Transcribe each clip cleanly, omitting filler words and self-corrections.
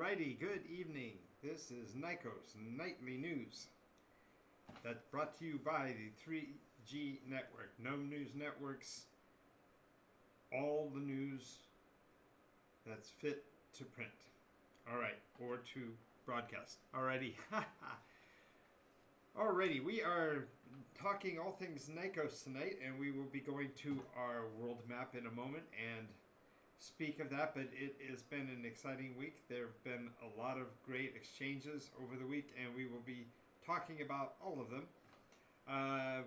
Alrighty, good evening. This is Nycos Nightly News. That's brought to you by the 3G Network. No news networks, all the news that's fit to print. Alright, or to broadcast. Alrighty. Alrighty, we are talking all things Nycos tonight, and we will be going to our world map in a moment and speak of that, but it has been an exciting week. There have been a lot of great exchanges over the week, and we will be talking about all of them.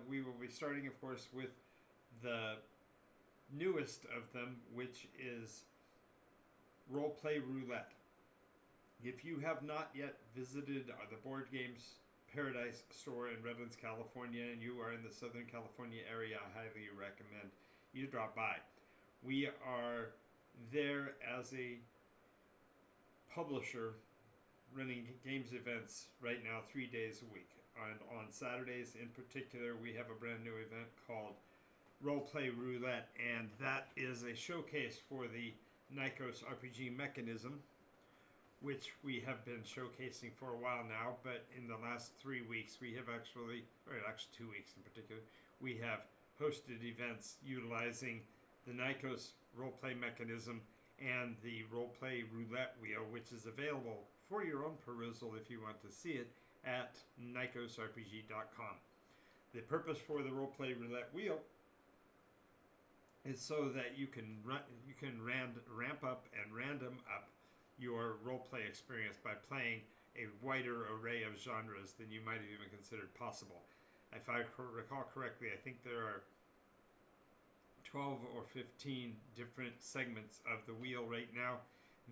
We will be starting, of course, with the newest of them, which is Roleplay Roulette. If you have not yet visited the Board Games Paradise store in Redlands, California, and you are in the Southern California area, I highly recommend you drop by. We are there as a publisher running games events right now 3 days a week. And on Saturdays in particular, we have a brand new event called Roleplay Roulette, and that is a showcase for the NycosRPG mechanism, which we have been showcasing for a while now, but in the last 3 weeks we have actually 2 weeks in particular, we have hosted events utilizing the Nycos roleplay mechanism and the roleplay roulette wheel, which is available for your own perusal if you want to see it at NycosRPG.com. The purpose for the roleplay roulette wheel is so that you can ramp up and random up your roleplay experience by playing a wider array of genres than you might have even considered possible. If I recall correctly, I think there are 12 or 15 different segments of the wheel right now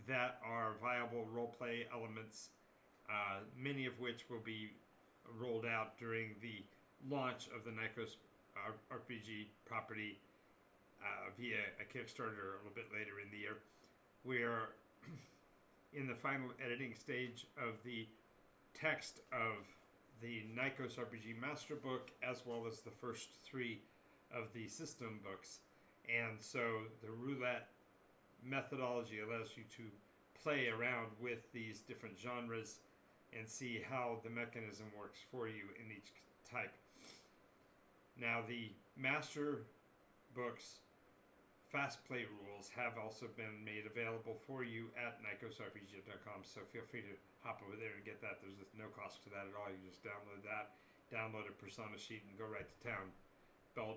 that are viable roleplay elements, many of which will be rolled out during the launch of the Nycos RPG property via a Kickstarter a little bit later in the year. We are in the final editing stage of the text of the Nycos RPG Master Book, as well as the first 3 of the system books. And so the roulette methodology allows you to play around with these different genres and see how the mechanism works for you in each type. Now, the Master Books Fast Play rules have also been made available for you at NycosRPG.com, so feel free to hop over there and get that. There's no cost to that at all. You just download that, download a persona sheet, and go right to town,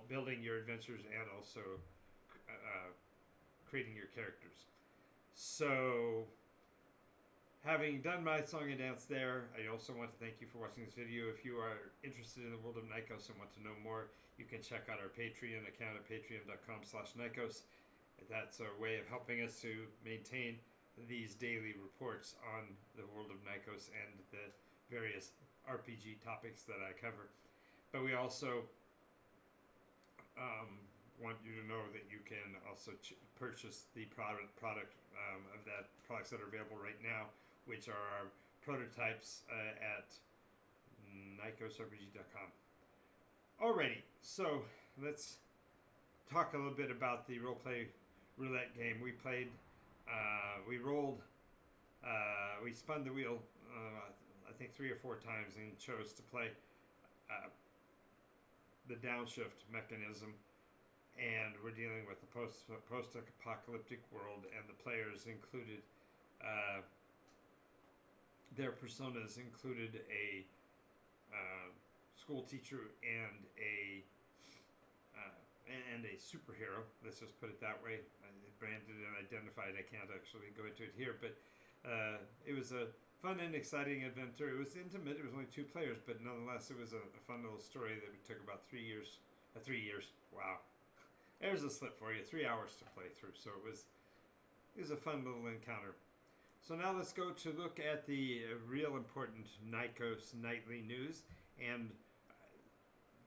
building your adventures and also creating your characters. So, having done my song and dance there, I also want to thank you for watching this video. If you are interested in the world of Nycos and want to know more, you can check out our Patreon account at patreon.com/Nycos. That's a way of helping us to maintain these daily reports on the world of Nycos and the various RPG topics that I cover. But we also want you to know that you can also purchase the products that are available right now, which are our prototypes at NycosRPG.com. Alrighty, so let's talk a little bit about the roleplay roulette game. We played, we rolled, we spun the wheel, I think 3 or 4 times, and chose to play the downshift mechanism. And we're dealing with the post-apocalyptic world, and the players included, their personas included a school teacher and a superhero. Let's just put it that way. Branded and identified. I can't actually go into it here, but it was a fun and exciting adventure. It was intimate. It was only 2 players, but nonetheless, it was a fun little story that took about 3 years. 3 years. Wow. There's a slip for you. 3 hours to play through. So it was a fun little encounter. So now let's go to look at the real important Nycos nightly news. And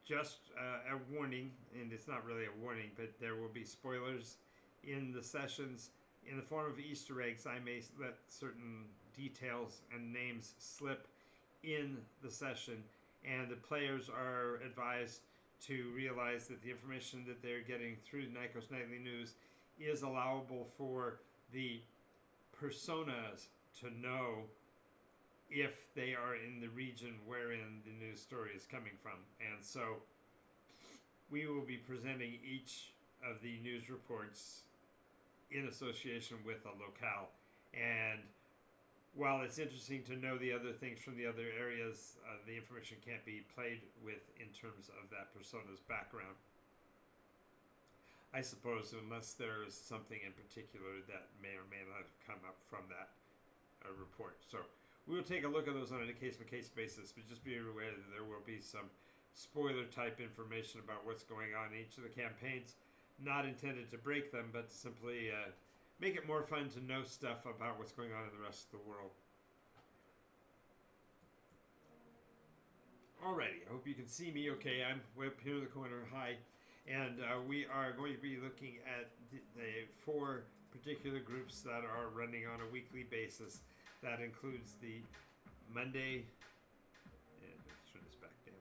just a warning, and it's not really a warning, but there will be spoilers in the sessions. In the form of Easter eggs, I may let certain details and names slip in the session. And the players are advised to realize that the information that they're getting through Nycos Nightly News is allowable for the personas to know if they are in the region wherein the news story is coming from. And so we will be presenting each of the news reports in association with a locale. And while it's interesting to know the other things from the other areas, the information can't be played with in terms of that persona's background, I suppose, unless there is something in particular that may or may not have come up from that report. So we will take a look at those on a case-by-case basis, but just be aware that there will be some spoiler-type information about what's going on in each of the campaigns, not intended to break them, but to simply make it more fun to know stuff about what's going on in the rest of the world. Alrighty, I hope you can see me okay. I'm way up here in the corner. Hi. And we are going to be looking at the 4 particular groups that are running on a weekly basis. That includes the Monday, and let's turn this back down.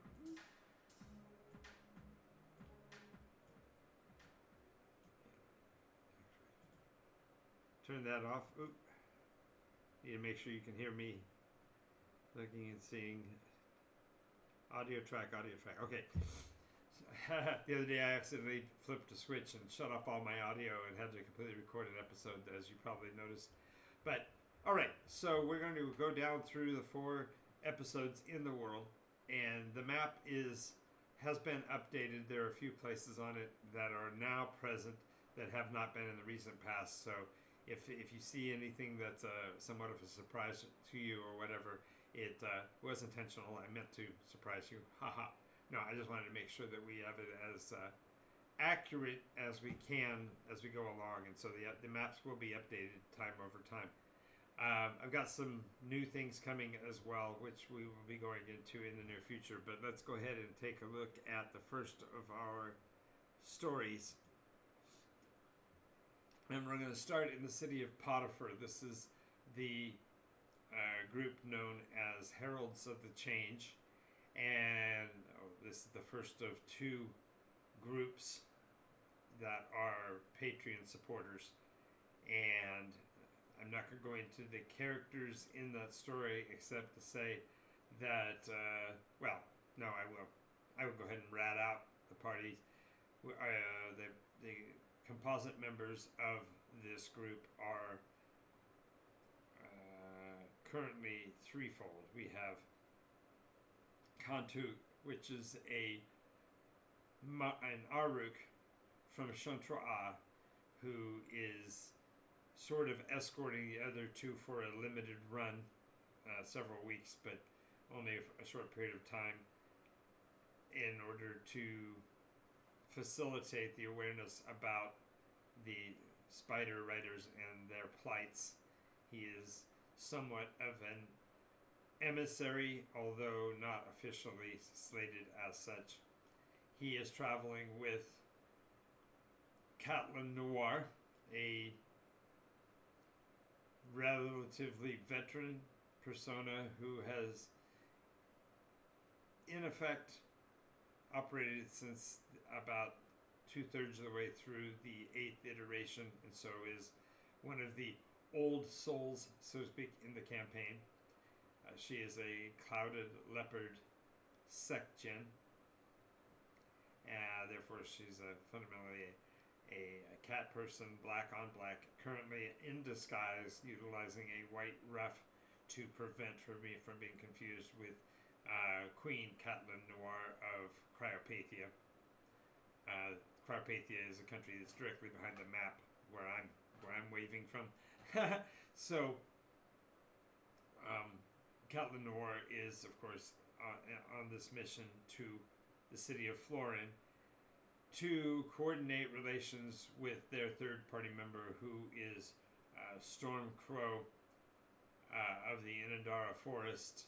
Turn that off. Oop. Need to make sure you can hear me. Looking and seeing. Audio track. Okay. The other day I accidentally flipped a switch and shut off all my audio and had to completely record an episode, as you probably noticed. But alright, so we're going to go down through the 4 episodes in the world, and the map has been updated. There are a few places on it that are now present that have not been in the recent past. So if you see anything that's somewhat of a surprise to you or whatever, it was intentional. I meant to surprise you. Haha. No, I just wanted to make sure that we have it as accurate as we can as we go along, and so the maps will be updated time over time. I've got some new things coming as well, which we will be going into in the near future, but let's go ahead and take a look at the first of our stories. And we're going to start in the city of Potiphar. This is the group known as Heralds of the Change, and this is the first of 2 groups that are Patreon supporters. And I'm not going to go into the characters in that story except to say that, no, I will. I will go ahead and rat out the parties. The composite members of this group are currently threefold. We have Kantuk, which is an Aruk from Shontra'a, who is sort of escorting the other 2 for a limited run, several weeks, but only a short period of time, in order to facilitate the awareness about the Spider Riders and their plights. He is somewhat of an emissary, although not officially slated as such. He is traveling with Catelyn Noir, a relatively veteran persona who has, in effect, operated since about 2/3 of the way through the 8th iteration, and so is one of the old souls, so to speak, in the campaign. She is a clouded leopard sect-gen, therefore she's fundamentally a cat person, black on black, currently in disguise, utilizing a white ruff to prevent her from being confused with Queen Catelyn Noir of Cryopathia. Cryopathia is a country that's directly behind the map where I'm waving from. So, Catelyn Noir is, of course, on this mission to the city of Florin to coordinate relations with their third-party member, who is Storm Crow of the Inandara Forest,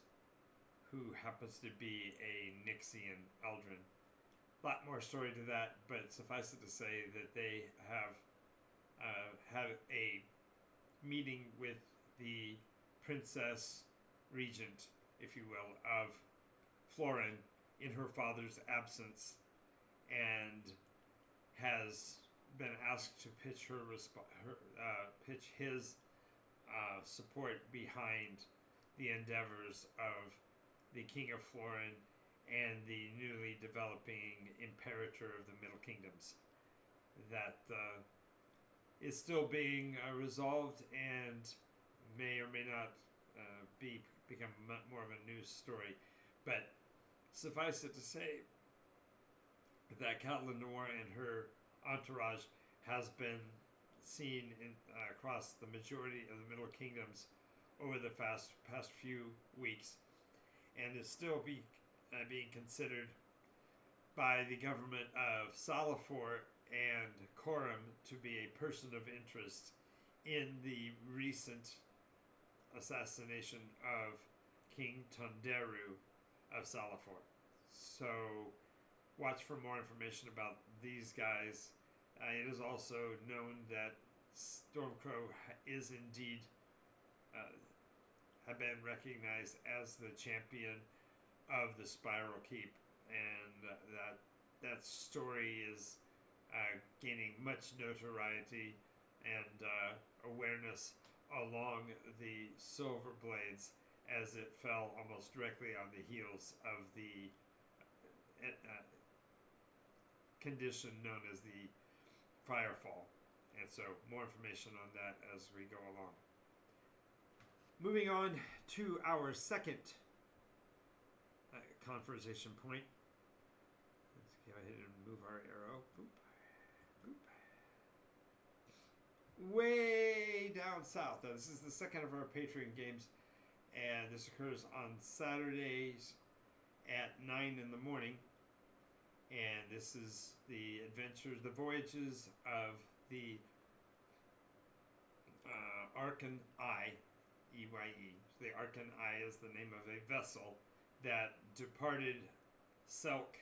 who happens to be a Nyxian Eldrin. A lot more story to that, but suffice it to say that they have had a meeting with the Princess Regent, if you will, of Florin in her father's absence, and has been asked to pitch pitch his support behind the endeavors of the King of Florin and the newly developing Imperator of the Middle Kingdoms. That is still being resolved and may or may not become more of a news story. But suffice it to say that Catelyn Noir and her entourage has been seen across the majority of the Middle Kingdoms over the past few weeks, and is still being considered by the government of Salafor and Coram to be a person of interest in the recent assassination of King Tonderu of Salafor. So watch for more information about these guys. It is also known that Stormcrow is indeed have been recognized as the champion of the Spiral Keep, and that story is gaining much notoriety and awareness along the Silver Blades, as it fell almost directly on the heels of the condition known as the Firefall. And so more information on that as we go along. Moving on to our second conversation point. Let's go ahead and move our arrow. Boop. Boop. Way down south. Now, this is the second of our Patreon games, and this occurs on Saturdays at 9 in the morning. And this is the adventures, the voyages of the Arkan Eye, E-Y-E. The Arkan Eye is the name of a vessel that departed Selk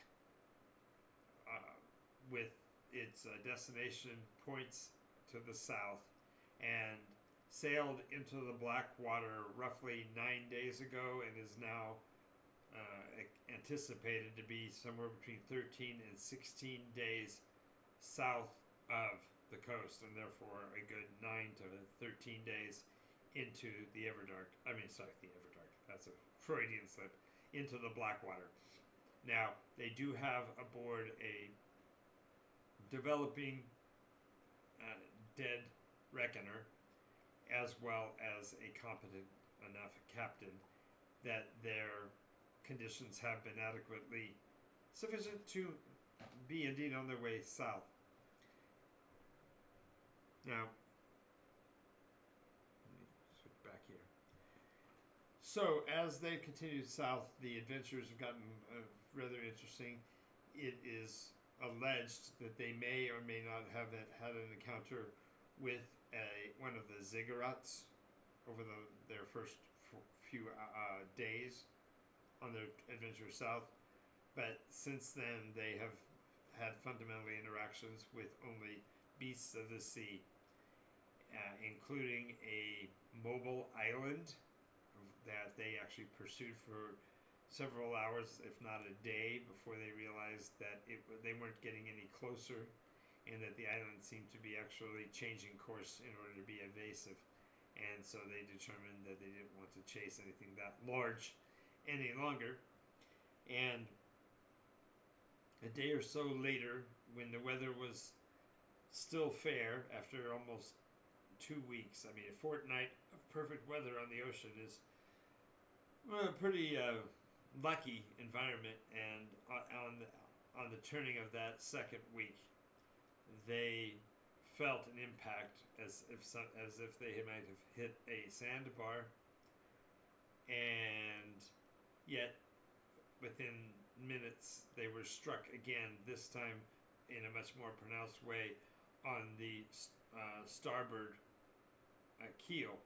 with its destination points to the south and sailed into the Black Water roughly 9 days ago and is now anticipated to be somewhere between 13 and 16 days south of the coast, and therefore a good 9 to 13 days into the Everdark. The Everdark. That's a Freudian slip. Into the Blackwater. Now, they do have aboard a developing dead reckoner, as well as a competent enough captain that their conditions have been adequately sufficient to be indeed on their way south. Now, let me switch back here. So, as they've continued south, the adventures have gotten rather interesting. It is alleged that they may or may not have had an encounter with one of the ziggurats over their first few days on their adventure south. But since then, they have had fundamentally interactions with only beasts of the sea, including a mobile island that they actually pursued for several hours, if not a day, before they realized that they weren't getting any closer, and that the island seemed to be actually changing course in order to be evasive. And so they determined that they didn't want to chase anything that large any longer. And a day or so later, when the weather was still fair after almost 2 weeks, a fortnight of perfect weather on the ocean is a pretty lucky environment. And on the turning of that second week, they felt an impact as if they might have hit a sandbar, and yet within minutes they were struck again, this time in a much more pronounced way on the starboard keel.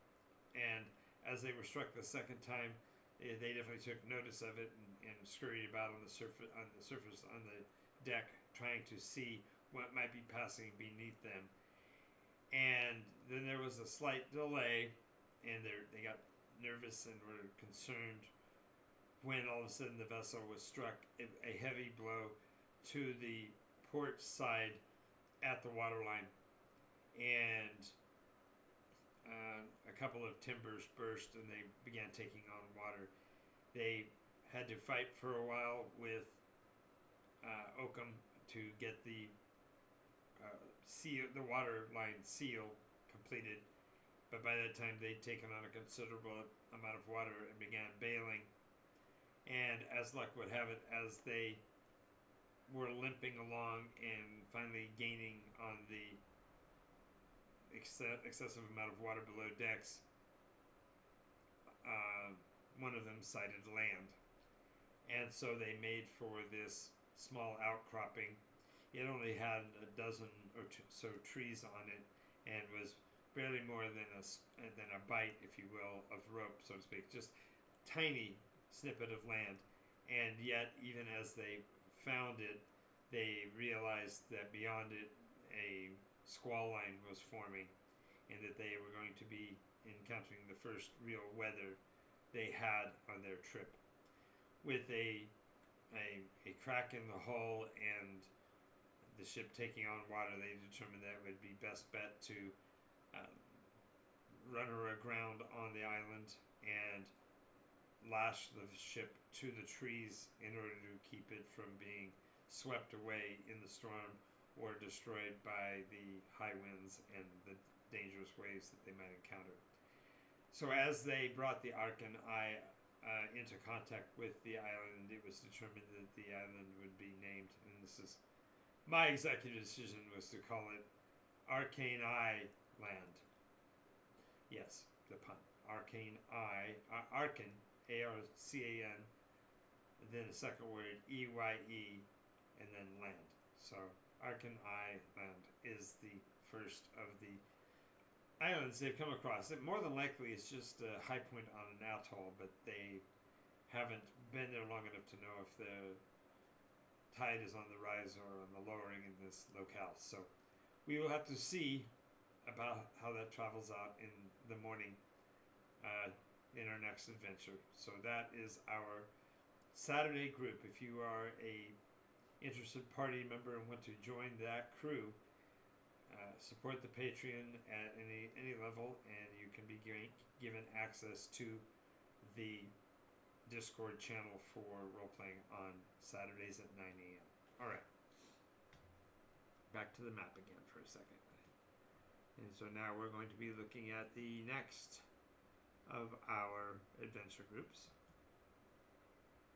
And as they were struck the second time, they definitely took notice of it and scurried about on the surface on the deck, trying to see what might be passing beneath them. And then there was a slight delay, and they got nervous and were concerned when all of a sudden the vessel was struck a heavy blow to the port side at the waterline. And a couple of timbers burst and they began taking on water. They had to fight for a while with Oakham to get the the water line seal completed, but by that time they'd taken on a considerable amount of water and began bailing. And as luck would have it, as they were limping along and finally gaining on the excessive amount of water below decks, one of them sighted land. And so they made for this small outcropping. It only had a dozen or so trees on it and was barely more than a bite, if you will, of rope, so to speak. Just tiny snippet of land. And yet, even as they found it, they realized that beyond it, a squall line was forming and that they were going to be encountering the first real weather they had on their trip. With a crack in the hull and the ship taking on water, they determined that it would be best bet to run her aground on the island and lash the ship to the trees in order to keep it from being swept away in the storm or destroyed by the high winds and the dangerous waves that they might encounter. So as they brought the Arkan Eye into contact with the island, it was determined that the island would be named, and this is my executive decision, was to call it Arcane Eye Land. Yes, the pun. Arcane Eye, Arkan, A-R-C-A-N, then a second word, E-Y-E, and then land. So Arkan Eye Land is the first of the islands they've come across. It more than likely is just a high point on an atoll, but they haven't been there long enough to know if the tide is on the rise or on the lowering in this locale. So we will have to see about how that travels out in the morning in our next adventure. So that is our Saturday group. If you are a interested party member and want to join that crew, support the Patreon at any level, and you can be given access to the Discord channel for role-playing on Saturdays at 9 a.m. Alright. Back to the map again for a second. And so now we're going to be looking at the next of our adventure groups.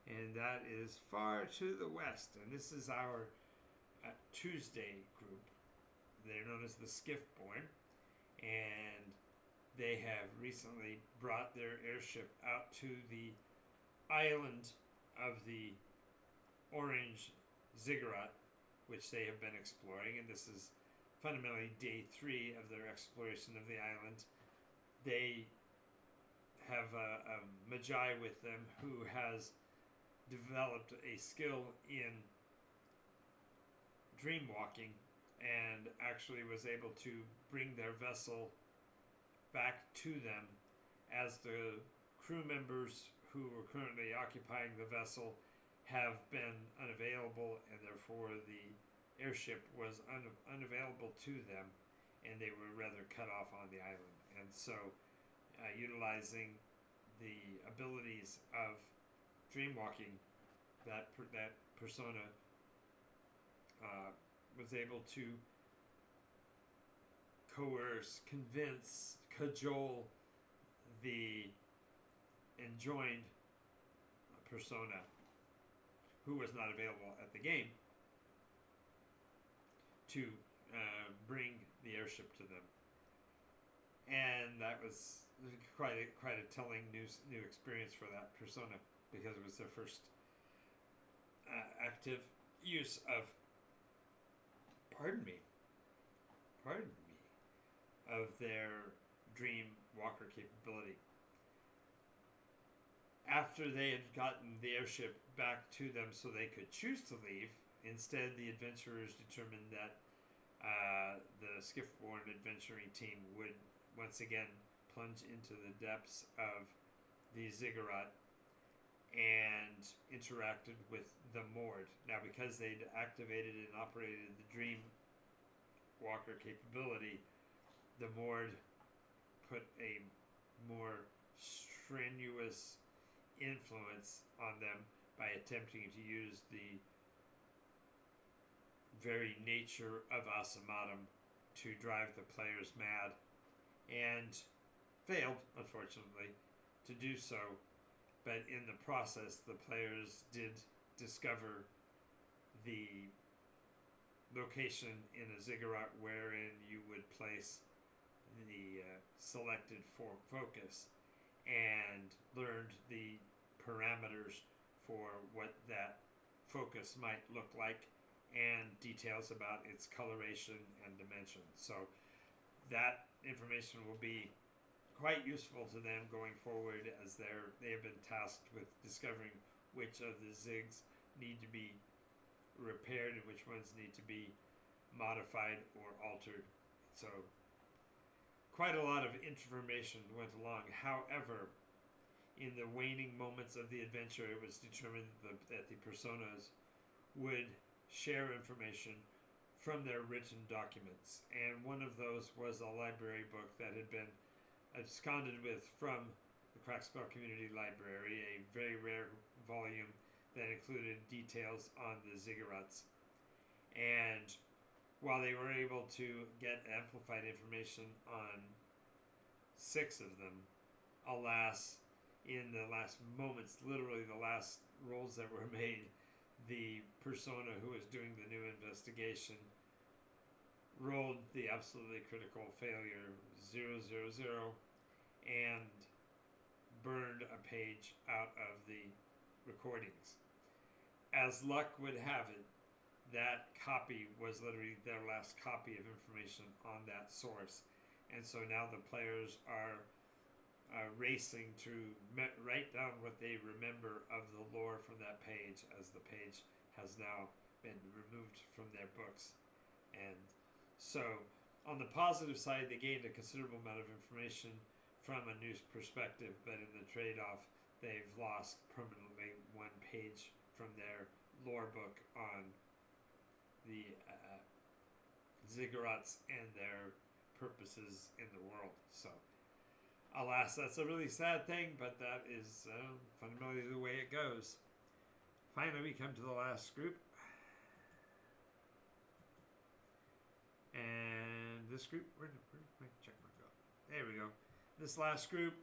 And that is far to the west. And this is our Tuesday group. They're known as the Skiffborn, and they have recently brought their airship out to the island of the Orange Ziggurat, which they have been exploring, and this is fundamentally day 3 of their exploration of the island. They have a Magi with them who has developed a skill in dream walking and actually was able to bring their vessel back to them as the crew members who were currently occupying the vessel have been unavailable, and therefore the airship was unavailable to them, and they were rather cut off on the island. And so utilizing the abilities of dream walking, that persona was able to coerce, convince, cajole the enjoined persona, who was not available at the game, to bring the airship to them. And that was quite a telling new experience for that persona, because it was their first active use of of their dream walker capability. After they had gotten the airship back to them so they could choose to leave, instead the adventurers determined that the Skiffborn adventuring team would once again plunge into the depths of the Ziggurat and interacted with the Mord. Now, because they'd activated and operated the Dream Walker capability, the Mord put a more strenuous influence on them by attempting to use the very nature of Asimatum to drive the players mad, and failed, unfortunately, to do so. But in the process, the players did discover the location in a ziggurat wherein you would place the selected focus, and learned the parameters for what that focus might look like, and details about its coloration and dimension. So that information will be quite useful to them going forward, as they have been tasked with discovering which of the zigs need to be repaired and which ones need to be modified or altered. So quite a lot of information went along. However, in the waning moments of the adventure, it was determined that the personas would share information from their written documents. And one of those was a library book that had been absconded with from the Crackspell Community Library, a very rare volume that included details on the ziggurats. And while they were able to get amplified information on 6 of them, alas, in the last moments, literally the last rolls that were made, the persona who was doing the new investigation rolled the absolutely critical failure 000 and burned a page out of the recordings. As luck would have it, that copy was literally their last copy of information on that source. And so now the players are racing to write down what they remember of the lore from that page, as the page has now been removed from their books. And so on the positive side, they gained a considerable amount of information from a new perspective, but in the trade-off, they've lost permanently 1 page from their lore book on the ziggurats and their purposes in the world. So alas, that's a really sad thing, but that is fundamentally the way it goes. Finally, we come to the last group. And this group, where did my check mark go? There we go. This last group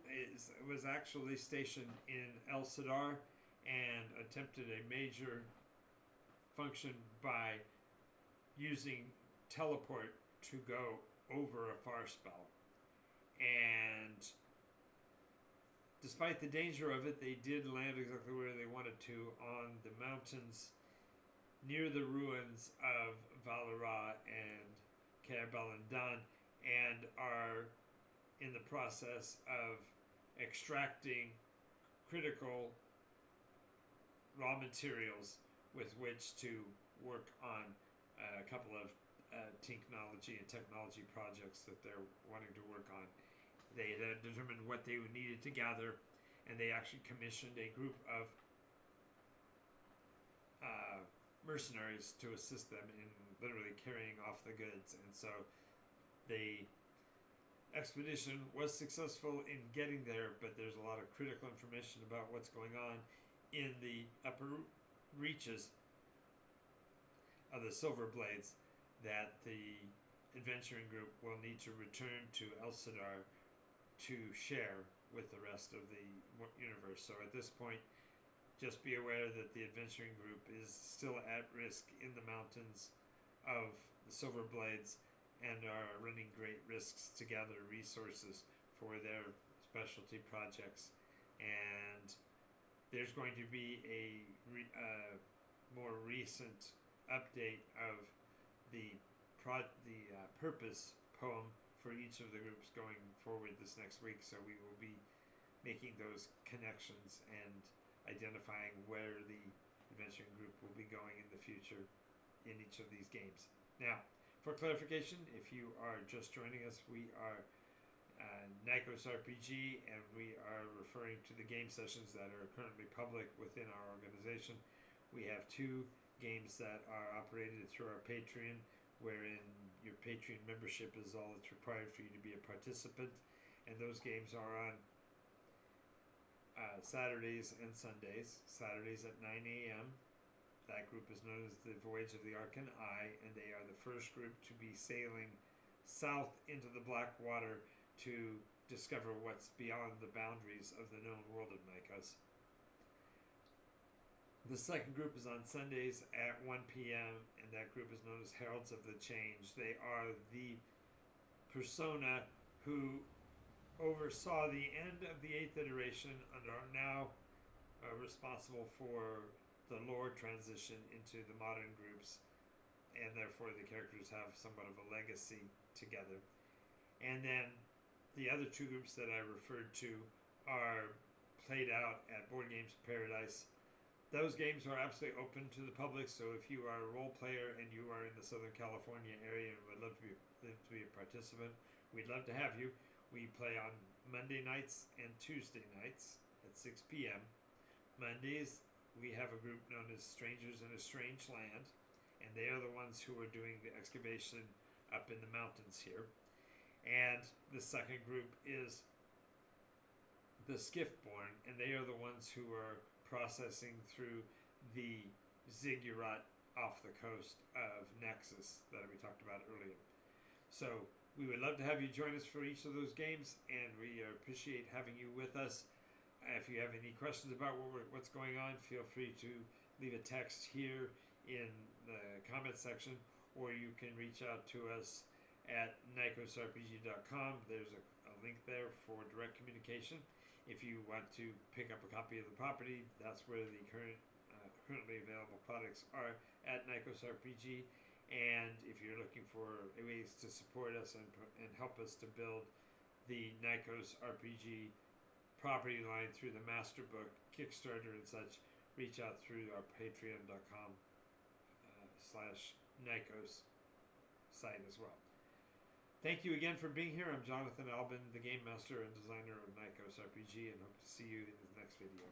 was actually stationed in El Sadar and attempted a major function by using teleport to go over a far spell. And despite the danger of it, they did land exactly where they wanted to, on the mountains near the ruins of Valara and Kerbalandan, and are in the process of extracting critical raw materials with which to work on a couple of technology and technology projects that they're wanting to work on. They had determined what they needed to gather, and they actually commissioned a group of mercenaries to assist them in literally carrying off the goods. And so the expedition was successful in getting there, but there's a lot of critical information about what's going on in the upper reaches of the Silver Blades that the adventuring group will need to return to El Sadar to share with the rest of the universe. So at this point, just be aware that the adventuring group is still at risk in the mountains of the Silver Blades, and are running great risks to gather resources for their specialty projects. And there's going to be a more recent update of the purpose poem for each of the groups going forward this next week. So we will be making those connections and identifying where the adventuring group will be going in the future in each of these games. Now, for clarification, if you are just joining us, we are NycosRPG, and we are referring to the game sessions that are currently public within our organization. We have 2 games that are operated through our Patreon, wherein your Patreon membership is all that's required for you to be a participant. and those games are on Saturdays and Sundays. Saturdays at 9 a.m. That group is known as the Voyage of the Arcan Eye, and they are the first group to be sailing south into the Black Water to discover what's beyond the boundaries of the known world of Nycos. The second group is on Sundays at 1 p.m., and that group is known as Heralds of the Change. They are the persona who oversaw the end of the 8th iteration and are now responsible for the lore transition into the modern groups, and therefore the characters have somewhat of a legacy together. And then the other two groups that I referred to are played out at Board Games Paradise. Those games are absolutely open to the public, so if you are a role player and you are in the Southern California area and would love to be a participant, we'd love to have you. We play on Monday nights and Tuesday nights at 6 p.m. Mondays, we have a group known as Strangers in a Strange Land, and they are the ones who are doing the excavation up in the mountains here. And the second group is the Skiffborn, and they are the ones who are processing through the ziggurat off the coast of Nexus that we talked about earlier. So we would love to have you join us for each of those games, and we appreciate having you with us. If you have any questions about what's going on, feel free to leave a text here in the comment section, or you can reach out to us at NycosRPG.com. There's a link there for direct communication. If you want to pick up a copy of the property, that's where the currently available products are at NycosRPG. And if you're looking for ways to support us and help us to build the NycosRPG property line through the Master Book, Kickstarter, and such, reach out through our patreon.com /Nycos site as well. Thank you again for being here. I'm Jonathan Albin, the Game Master and Designer of NycosRPG, and hope to see you in the next video.